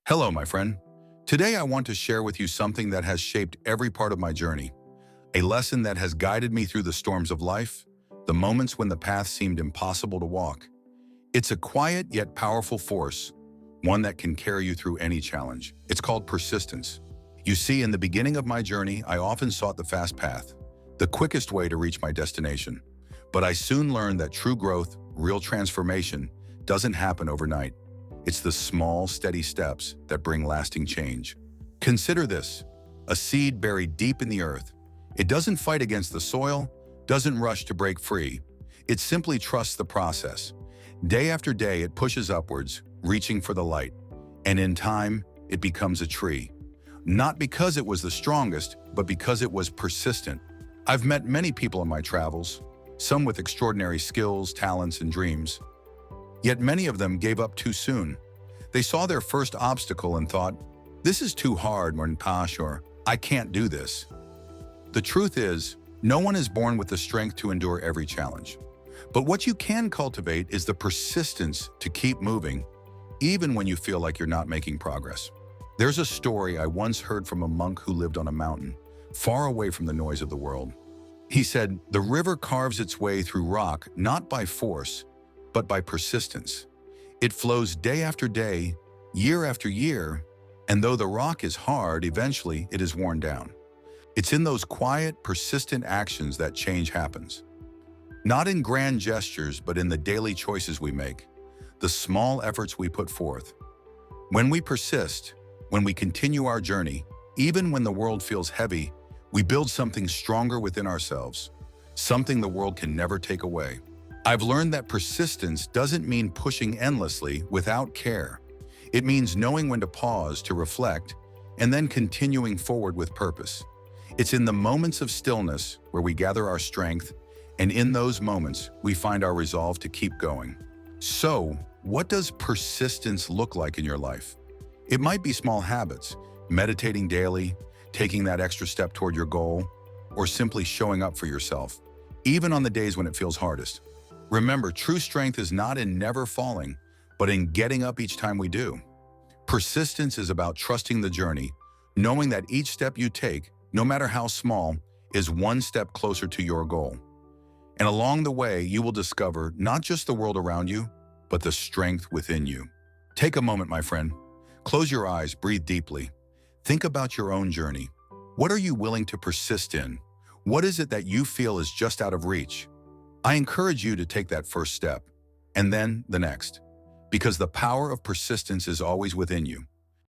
Hello, my friend. Today I want to share with you something that has shaped every part of my journey, a lesson that has guided me through the storms of life, the moments when the path seemed impossible to walk. It's a quiet yet powerful force, one that can carry you through any challenge. It's called persistence. You see, in the beginning of my journey, I often sought the fast path, the quickest way to reach my destination. But I soon learned that true growth, real transformation, doesn't happen overnight. It's the small, steady steps that bring lasting change. Consider this: a seed buried deep in the earth. It doesn't fight against the soil, doesn't rush to break free. It simply trusts the process. Day after day, it pushes upwards, reaching for the light. And in time, it becomes a tree. Not because it was the strongest, but because it was persistent. I've met many people in my travels, some with extraordinary skills, talents, and dreams. Yet many of them gave up too soon. They saw their first obstacle and thought, "This is too hard, Pash," or "I can't do this." The truth is, no one is born with the strength to endure every challenge. But what you can cultivate is the persistence to keep moving, even when you feel like you're not making progress. There's a story I once heard from a monk who lived on a mountain, far away from the noise of the world. He said, "The river carves its way through rock not by force, but by persistence. It flows day after day, year after year, and though the rock is hard, eventually it is worn down." It's in those quiet, persistent actions that change happens. Not in grand gestures, but in the daily choices we make, the small efforts we put forth. When we persist, when we continue our journey, even when the world feels heavy, we build something stronger within ourselves, something the world can never take away. I've learned that persistence doesn't mean pushing endlessly without care. It means knowing when to pause, to reflect, and then continuing forward with purpose. It's in the moments of stillness where we gather our strength, and in those moments, we find our resolve to keep going. So, what does persistence look like in your life? It might be small habits, meditating daily, taking that extra step toward your goal, or simply showing up for yourself, even on the days when it feels hardest. Remember, true strength is not in never falling, but in getting up each time we do. Persistence is about trusting the journey, knowing that each step you take, no matter how small, is one step closer to your goal. And along the way, you will discover not just the world around you, but the strength within you. Take a moment, my friend. Close your eyes, breathe deeply. Think about your own journey. What are you willing to persist in? What is it that you feel is just out of reach? I encourage you to take that first step, and then the next, because the power of persistence is always within you.